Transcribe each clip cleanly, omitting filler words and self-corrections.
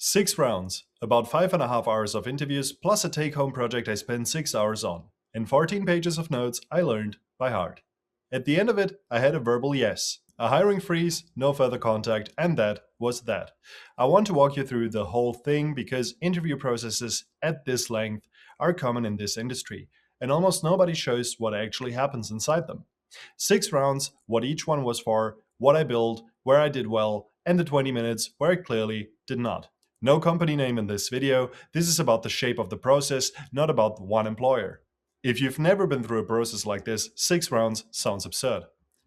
6 rounds, about 5.5 hours of interviews plus a take-home project I spent 6 hours on, and 14 pages of notes I learned by heart. At the end of it, I had a verbal yes, a hiring freeze, no further contact, and that was that. I want to walk you through the whole thing because interview processes at this length are common in this industry, and almost nobody shows what actually happens inside them. 6 rounds, what each one was for, what I built, where I did well, and the 20 minutes where I clearly did not. No company name in this video. This is about the shape of the process, not about one employer. If you've never been through a process like this, 6 rounds sounds absurd.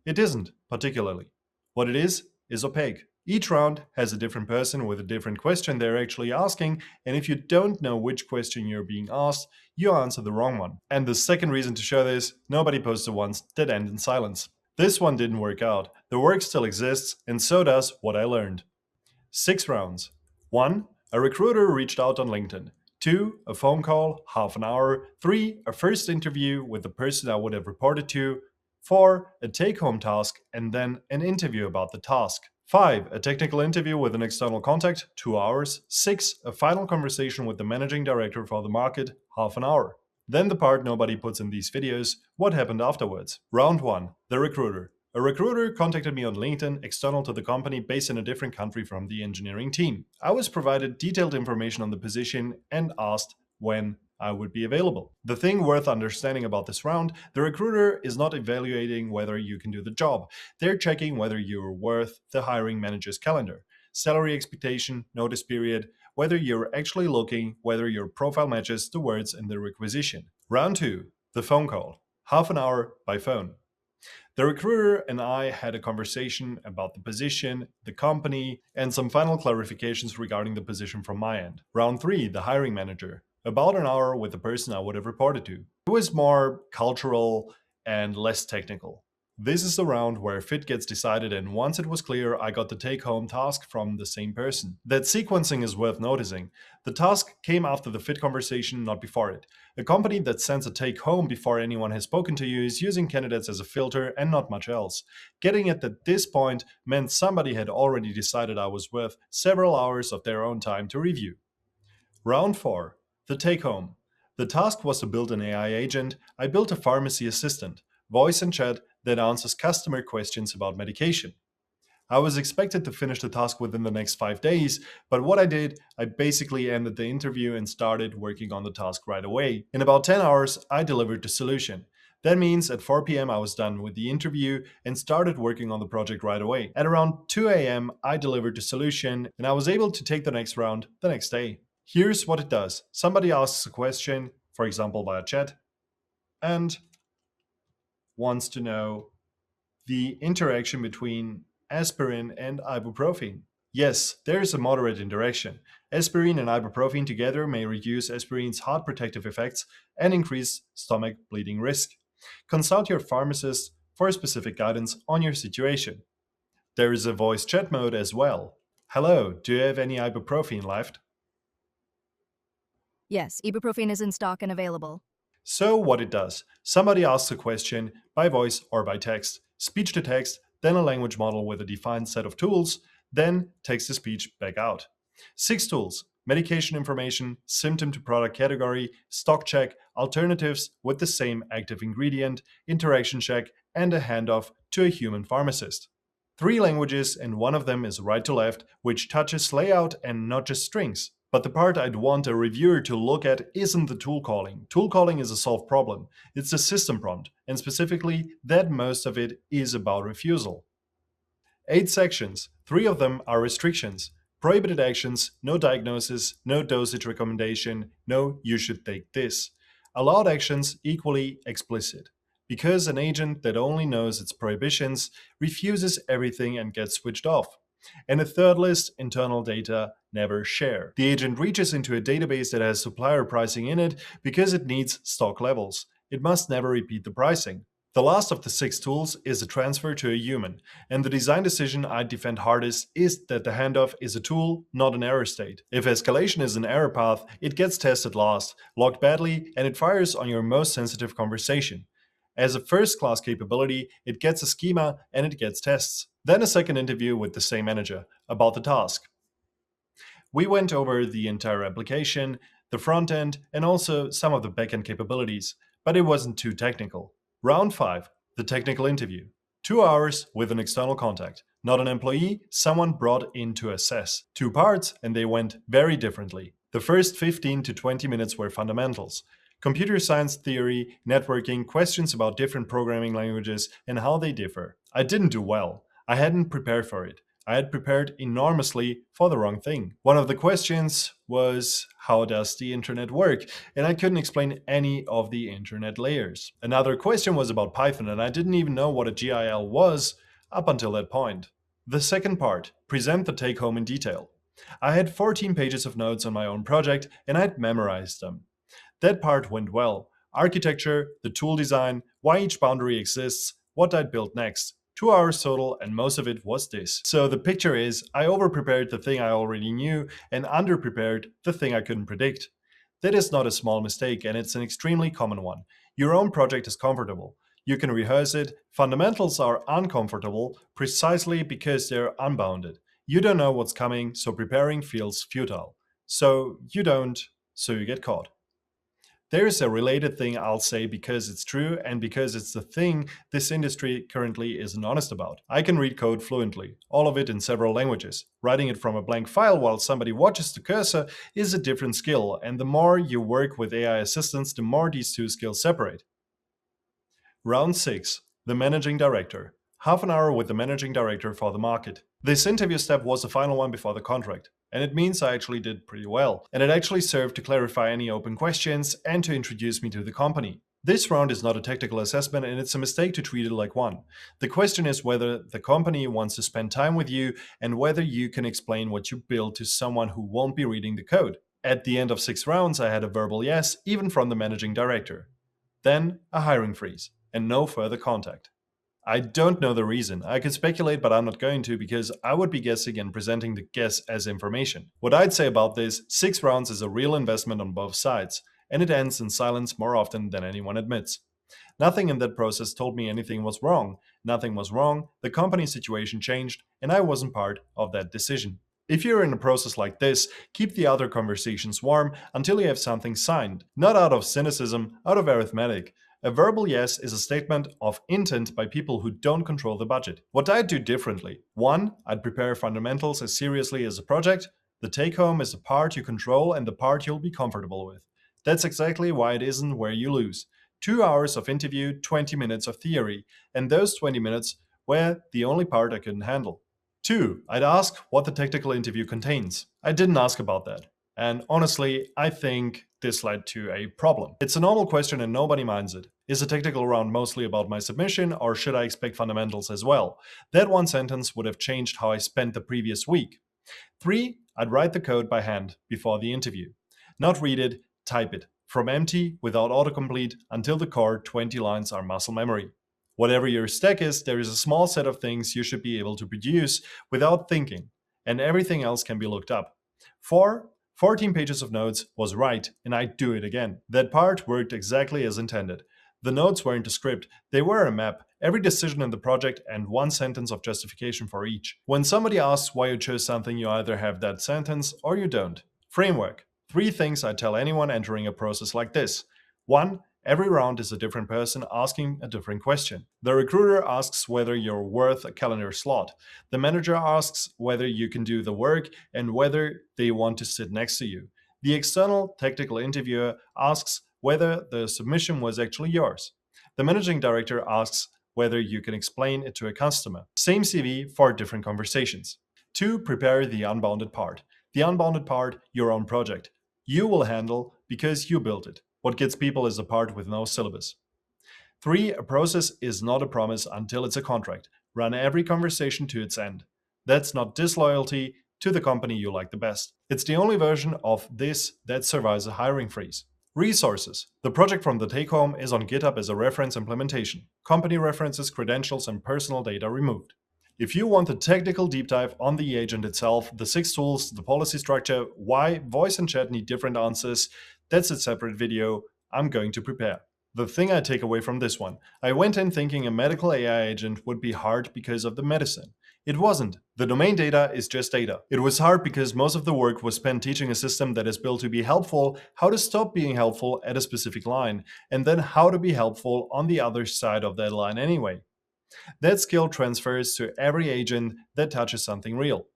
It isn't, particularly. What it is opaque. Each round has a different person with a different question they're actually asking, and if you don't know which question you're being asked, you answer the wrong one. And the second reason to show this, nobody posts the ones that end in silence. This one didn't work out. The work still exists, and so does what I learned. 6 rounds. 1. A recruiter reached out on LinkedIn. 2. A phone call, half an hour. 3. A first interview with the person I would have reported to. 4. A take-home task, and then an interview about the task. 5. A technical interview with an external contact, 2 hours. 6. A final conversation with the managing director for the market, half an hour. Then the part nobody puts in these videos, what happened afterwards. Round 1. The recruiter. A recruiter contacted me on LinkedIn, external to the company, based in a different country from the engineering team. I was provided detailed information on the position and asked when I would be available. The thing worth understanding about this round, the recruiter is not evaluating whether you can do the job. They're checking whether you're worth the hiring manager's calendar. Salary expectation, notice period, whether you're actually looking, whether your profile matches the words in the requisition. Round 2, the phone call. Half an hour by phone. The recruiter and I had a conversation about the position, the company, and some final clarifications regarding the position from my end. Round 3, the hiring manager. About an hour with the person I would have reported to. It was more cultural and less technical. This is the round where fit gets decided, and once it was clear, I got the take-home task from the same person. That sequencing is worth noticing. The task came after the fit conversation, not before it. A company that sends a take-home before anyone has spoken to you is using candidates as a filter and not much else. Getting it at this point meant somebody had already decided I was worth several hours of their own time to review. Round 4. The take-home. The task was to build an AI agent. I built a pharmacy assistant, voice and chat, that answers customer questions about medication. I was expected to finish the task within the next 5 days, but what I did, I basically ended the interview and started working on the task right away. In about 10 hours, I delivered the solution. That means at 4 p.m. I was done with the interview and started working on the project right away. At around 2 a.m. I delivered the solution and I was able to take the next round the next day. Here's what it does. Somebody asks a question, for example via chat, and wants to know the interaction between aspirin and ibuprofen. Yes, there is a moderate interaction. Aspirin and ibuprofen together may reduce aspirin's heart protective effects and increase stomach bleeding risk. Consult your pharmacist for specific guidance on your situation. There is a voice chat mode as well. Hello, do you have any ibuprofen left? Yes, ibuprofen is in stock and available. So what it does, somebody asks a question by voice or by text, speech to text, then a language model with a defined set of tools, then text to speech back out. 6 tools: medication information, symptom to product category, stock check, alternatives with the same active ingredient, interaction check, and a handoff to a human pharmacist. 3 languages, and one of them is right to left, which touches layout and not just strings. But the part I'd want a reviewer to look at isn't the tool calling. Tool calling is a solved problem. It's the system prompt, and specifically that most of it is about refusal. 8 sections, 3 of them are restrictions. Prohibited actions, no diagnosis, no dosage recommendation, no you should take this. Allowed actions, equally explicit. Because an agent that only knows its prohibitions refuses everything and gets switched off. And a third list, internal data, never share. The agent reaches into a database that has supplier pricing in it because it needs stock levels. It must never repeat the pricing. The last of the 6 tools is a transfer to a human, and the design decision I defend hardest is that the handoff is a tool, not an error state. If escalation is an error path, it gets tested last, logged badly, and it fires on your most sensitive conversation. As a first-class capability, it gets a schema and it gets tests. Then a second interview with the same manager about the task. We went over the entire application, the front end, and also some of the backend capabilities, but it wasn't too technical. Round 5, the technical interview. 2 hours with an external contact. Not an employee, someone brought in to assess. 2 parts, and they went very differently. The first 15 to 20 minutes were fundamentals. Computer science theory, networking, questions about different programming languages and how they differ. I didn't do well. I hadn't prepared for it. I had prepared enormously for the wrong thing. One of the questions was, how does the internet work? And I couldn't explain any of the internet layers. Another question was about Python, and I didn't even know what a GIL was up until that point. The second part, present the take home in detail. I had 14 pages of notes on my own project, and I'd memorized them. That part went well. Architecture, the tool design, why each boundary exists, what I'd build next. 2 hours total, and most of it was this. So the picture is, I over-prepared the thing I already knew and under-prepared the thing I couldn't predict. That is not a small mistake, and it's an extremely common one. Your own project is comfortable. You can rehearse it. Fundamentals are uncomfortable precisely because they're unbounded. You don't know what's coming, so preparing feels futile. So you get caught. There's a related thing I'll say because it's true and because it's the thing this industry currently isn't honest about. I can read code fluently, all of it in several languages. Writing it from a blank file while somebody watches the cursor is a different skill, and the more you work with AI assistants, the more these two skills separate. Round 6. The Managing Director. Half an hour with the Managing Director for the market. This interview step was the final one before the contract. And it means I actually did pretty well. And it actually served to clarify any open questions and to introduce me to the company. This round is not a technical assessment, and it's a mistake to treat it like one. The question is whether the company wants to spend time with you and whether you can explain what you build to someone who won't be reading the code. At the end of 6 rounds, I had a verbal yes, even from the managing director. Then a hiring freeze and no further contact. I don't know the reason. I could speculate, but I'm not going to because I would be guessing and presenting the guess as information. What I'd say about this, 6 rounds is a real investment on both sides, and it ends in silence more often than anyone admits. Nothing in that process told me anything was wrong. Nothing was wrong, the company situation changed, and I wasn't part of that decision. If you're in a process like this, keep the other conversations warm until you have something signed. Not out of cynicism, out of arithmetic. A verbal yes is a statement of intent by people who don't control the budget. What I'd do differently? 1. I'd prepare fundamentals as seriously as a project. The take-home is the part you control and the part you'll be comfortable with. That's exactly why it isn't where you lose. 2 hours of interview, 20 minutes of theory, and those 20 minutes were the only part I couldn't handle. 2. I'd ask what the technical interview contains. I didn't ask about that. And honestly, I think this led to a problem. It's a normal question and nobody minds it. Is the technical round mostly about my submission, or should I expect fundamentals as well? That one sentence would have changed how I spent the previous week. 3. I'd write the code by hand before the interview. Not read it, type it. From empty, without autocomplete, until the core 20 lines are muscle memory. Whatever your stack is, there is a small set of things you should be able to produce without thinking, and everything else can be looked up. 4. 14 pages of notes was right, and I'd do it again. That part worked exactly as intended. The notes weren't a script, they were a map, every decision in the project, and one sentence of justification for each. When somebody asks why you chose something, you either have that sentence or you don't. Framework. 3 things I tell anyone entering a process like this. 1. Every round is a different person asking a different question. The recruiter asks whether you're worth a calendar slot. The manager asks whether you can do the work and whether they want to sit next to you. The external technical interviewer asks whether the submission was actually yours. The managing director asks whether you can explain it to a customer. Same CV for different conversations. 2. Prepare the unbounded part. The unbounded part, your own project. You will handle because you built it. What gets people is a part with no syllabus. 3. A process is not a promise until it's a contract. Run every conversation to its end. That's not disloyalty to the company you like the best. It's the only version of this that survives a hiring freeze. Resources. The project from the take-home is on GitHub as a reference implementation. Company references, credentials, and personal data removed. If you want a technical deep dive on the agent itself, the 6 tools, the policy structure, why voice and chat need different answers, that's a separate video I'm going to prepare. The thing I take away from this one, I went in thinking a medical AI agent would be hard because of the medicine. It wasn't. The domain data is just data. It was hard because most of the work was spent teaching a system that is built to be helpful how to stop being helpful at a specific line, and then how to be helpful on the other side of that line anyway. That skill transfers to every agent that touches something real.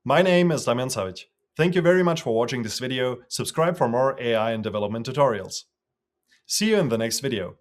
My name is Damian Savic. Thank you very much for watching this video. Subscribe for more AI and development tutorials. See you in the next video.